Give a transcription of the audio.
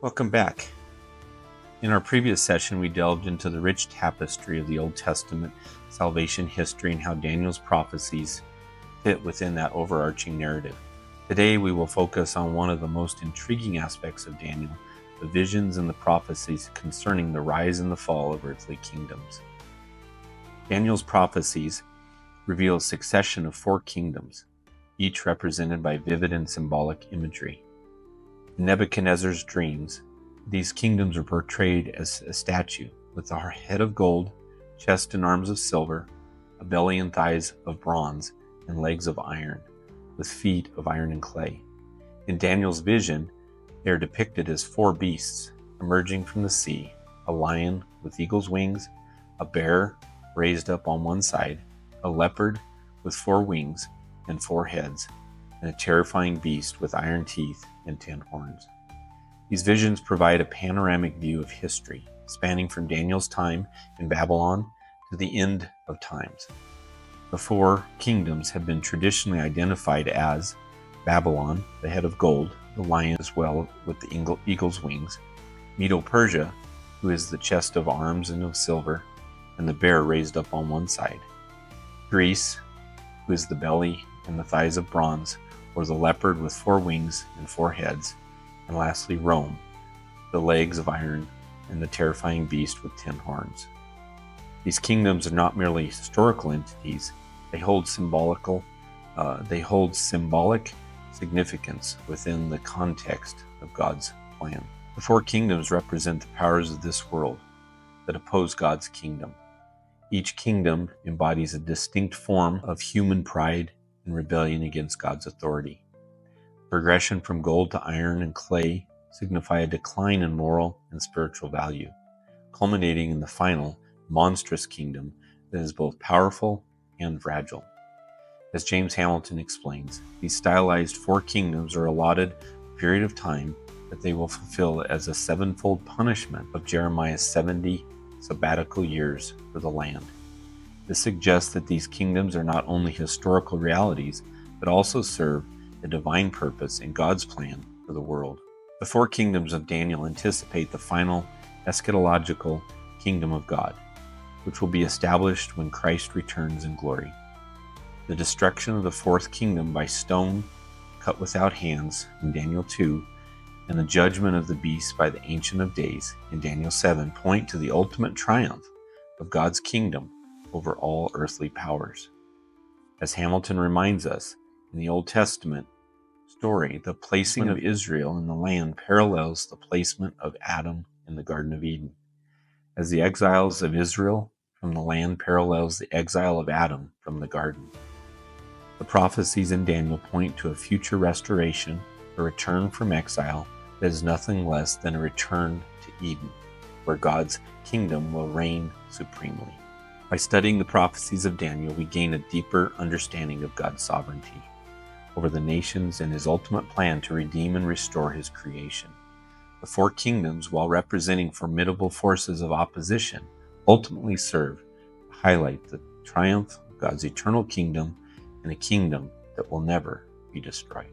Welcome back. In our previous session, we delved into the rich tapestry of the Old Testament salvation history and how Daniel's prophecies fit within that overarching narrative. Today, we will focus on one of the most intriguing aspects of Daniel, the visions and the prophecies concerning the rise and the fall of earthly kingdoms. Daniel's prophecies reveal a succession of 4 kingdoms, each represented by vivid and symbolic imagery. In Nebuchadnezzar's dreams, these kingdoms are portrayed as a statue with a head of gold, chest and arms of silver, a belly and thighs of bronze, and legs of iron, with feet of iron and clay. In Daniel's vision, they are depicted as 4 beasts emerging from the sea, a lion with eagle's wings, a bear raised up on one side, a leopard with 4 wings and 4 heads, and a terrifying beast with iron teeth and 10 horns. These visions provide a panoramic view of history, spanning from Daniel's time in Babylon to the end of times. The 4 kingdoms have been traditionally identified as Babylon, the head of gold, the lion as well with the eagle's wings, Medo-Persia, who is the chest of arms and of silver, and the bear raised up on one side, Greece, who is the belly and the thighs of bronze, or the leopard with 4 wings and 4 heads, and lastly Rome, the legs of iron and the terrifying beast with 10 horns. These kingdoms are not merely historical entities, they hold symbolic significance within the context of God's plan. The 4 kingdoms represent the powers of this world that oppose God's kingdom. Each kingdom embodies a distinct form of human pride and rebellion against God's authority. Progression from gold to iron and clay signify a decline in moral and spiritual value, culminating in the final, monstrous kingdom that is both powerful and fragile. As James Hamilton explains, these stylized 4 kingdoms are allotted a period of time that they will fulfill as a 7-fold punishment of Jeremiah's 70 sabbatical years for the land. This suggests that these kingdoms are not only historical realities, but also serve a divine purpose in God's plan for the world. The 4 kingdoms of Daniel anticipate the final eschatological kingdom of God, which will be established when Christ returns in glory. The destruction of the 4th kingdom by stone cut without hands in Daniel 2, and the judgment of the beast by the Ancient of Days in Daniel 7 point to the ultimate triumph of God's kingdom over all earthly powers. As Hamilton reminds us, in the Old Testament story, the placing of Israel in the land parallels the placement of Adam in the Garden of Eden, as the exiles of Israel from the land parallels the exile of Adam from the garden. The prophecies in Daniel point to a future restoration, a return from exile that is nothing less than a return to Eden, where God's kingdom will reign supremely. By studying the prophecies of Daniel, we gain a deeper understanding of God's sovereignty over the nations and his ultimate plan to redeem and restore his creation. The 4 kingdoms, while representing formidable forces of opposition, ultimately serve to highlight the triumph of God's eternal kingdom and a kingdom that will never be destroyed.